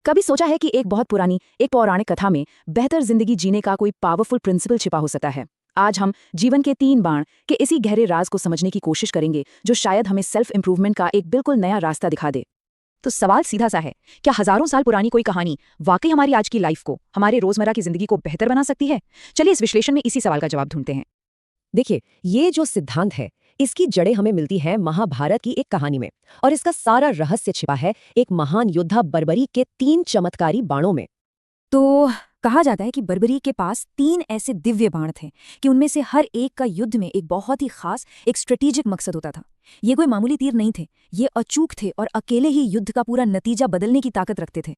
कभी सोचा है कि एक बहुत पुरानी एक पौराणिक कथा में बेहतर जिंदगी जीने का कोई पावरफुल प्रिंसिपल छिपा हो सकता है। आज हम जीवन के 3 बाण के इसी गहरे राज को समझने की कोशिश करेंगे जो शायद हमें सेल्फ इंप्रूवमेंट का एक बिल्कुल नया रास्ता दिखा दे। तो सवाल सीधा सा है, क्या हजारों साल पुरानी कोई कहानी वाकई हमारी आज की लाइफ को, हमारे रोजमर्रा की जिंदगी को बेहतर बना सकती है? चलिए इस विश्लेषण में इसी सवाल का जवाब ढूंढते हैं। देखिए, ये जो सिद्धांत है, इसकी जड़ें हमें मिलती है महाभारत की एक कहानी में। और इसका सारा रहस्य छिपा है एक महान योद्धा बर्बरी के 3 चमत्कारी बाणों में। तो कहा जाता है कि बर्बरी के पास 3 ऐसे दिव्य बाण थे कि उनमें से हर एक का युद्ध में एक बहुत ही खास, एक स्ट्रेटेजिक मकसद होता था। ये कोई मामूली तीर नहीं थे, ये अचूक थे और अकेले ही युद्ध का पूरा नतीजा बदलने की ताकत रखते थे।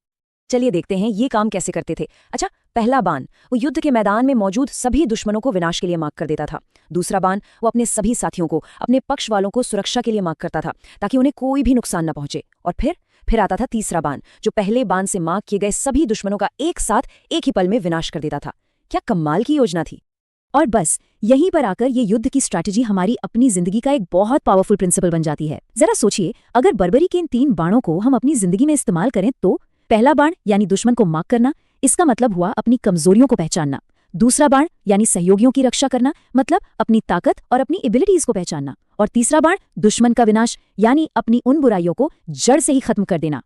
चलिए देखते हैं ये काम कैसे करते थे। अच्छा, पहला बाण वो युद्ध के मैदान में मौजूद सभी दुश्मनों को विनाश के लिए मार्क कर देता था। दूसरा बाण वो अपने सभी साथियों को, अपने पक्ष वालों को सुरक्षा के लिए मार्क करता था ताकि उन्हें कोई भी नुकसान न पहुंचे। और फिर आता था तीसरा बाण, जो पहले बाण से मार्क किए गए सभी दुश्मनों का एक साथ एक ही पल में विनाश कर देता था। क्या कमाल की योजना थी। और बस यहीं पर आकर ये युद्ध की स्ट्रैटेजी हमारी अपनी जिंदगी का एक बहुत पावरफुल प्रिंसिपल बन जाती है। जरा सोचिए, अगर बर्बरी के इन 3 बाणों को हम अपनी जिंदगी में इस्तेमाल करें तो पहला बाण यानी दुश्मन को मार्क करना, इसका मतलब हुआ अपनी कमजोरियों को पहचानना। दूसरा बाण यानी सहयोगियों की रक्षा करना, मतलब अपनी ताकत और अपनी एबिलिटीज को पहचानना। और तीसरा बाण दुश्मन का विनाश, यानी अपनी उन बुराइयों को जड़ से ही खत्म कर देना।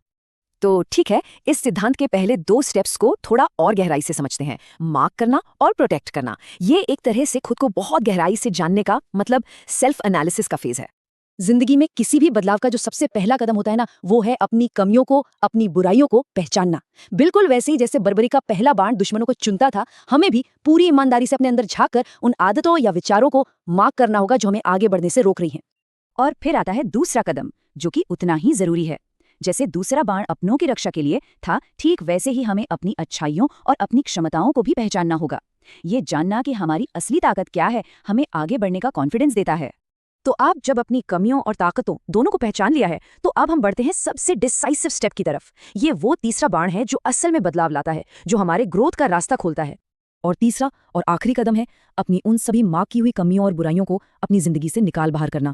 तो ठीक है, इस सिद्धांत के पहले 2 स्टेप्स को थोड़ा और गहराई से समझते हैं। मार्क करना और प्रोटेक्ट करना, ये एक तरह से खुद को बहुत गहराई से जानने का, मतलब सेल्फ एनालिसिस का फेज है। जिंदगी में किसी भी बदलाव का जो सबसे पहला कदम होता है ना, वो है अपनी कमियों को, अपनी बुराइयों को पहचानना। बिल्कुल वैसे ही जैसे बर्बरी का पहला बाण दुश्मनों को चुनता था, हमें भी पूरी ईमानदारी से अपने अंदर झांक कर उन आदतों या विचारों को मार्क करना होगा जो हमें आगे बढ़ने से रोक रही हैं। और फिर आता है दूसरा कदम, जो कि उतना ही जरूरी है। जैसे दूसरा बाण अपनों की रक्षा के लिए था, ठीक वैसे ही हमें अपनी अच्छाइयों और अपनी क्षमताओं को भी पहचानना होगा। ये जानना कि हमारी असली ताकत क्या है, हमें आगे बढ़ने का कॉन्फिडेंस देता है। तो आप जब अपनी कमियों और ताकतों दोनों को पहचान लिया है, तो अब हम बढ़ते हैं सबसे डिसाइसिव स्टेप की तरफ। ये वो तीसरा बाण है जो असल में बदलाव लाता है, जो हमारे ग्रोथ का रास्ता खोलता है। और तीसरा और आखिरी कदम है अपनी उन सभी मार्क की हुई कमियों और बुराइयों को अपनी जिंदगी से निकाल बाहर करना।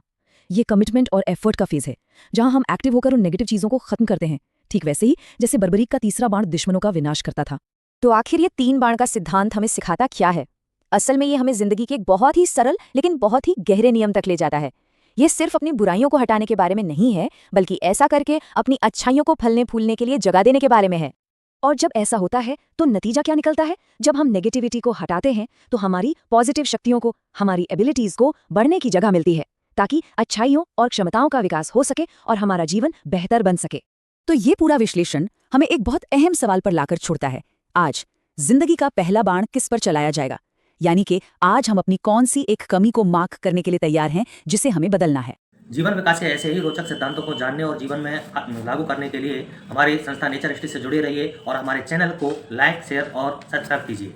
ये कमिटमेंट और एफर्ट का फेज है, जहां हम एक्टिव होकर उन नेगेटिव चीजों को खत्म करते हैं, ठीक वैसे ही जैसे बर्बरी का तीसरा बाण दुश्मनों का विनाश करता था। तो आखिर ये 3 बाण का सिद्धांत हमें सिखाता क्या है? असल में ये हमें जिंदगी के एक बहुत ही सरल लेकिन बहुत ही गहरे नियम तक ले जाता है। ये सिर्फ अपनी बुराइयों को हटाने के बारे में नहीं है, बल्कि ऐसा करके अपनी अच्छाइयों को फलने फूलने के लिए जगह देने के बारे में है। और जब ऐसा होता है तो नतीजा क्या निकलता है? जब हम नेगेटिविटी को हटाते हैं तो हमारी पॉजिटिव शक्तियों को, हमारी एबिलिटीज को बढ़ने की जगह मिलती है, ताकि अच्छाइयों और क्षमताओं का विकास हो सके और हमारा जीवन बेहतर बन सके। तो ये पूरा विश्लेषण हमें एक बहुत अहम सवाल पर लाकर छोड़ता है। आज जिंदगी का पहला बाण किस पर चलाया जाएगा? यानी कि आज हम अपनी कौन सी एक कमी को मार्क करने के लिए तैयार हैं जिसे हमें बदलना है। जीवन विकास के ऐसे ही रोचक सिद्धांतों को जानने और जीवन में लागू करने के लिए हमारी संस्था नेचर स्टिच से जुड़े रहिए और हमारे चैनल को लाइक, शेयर और सब्सक्राइब कीजिए।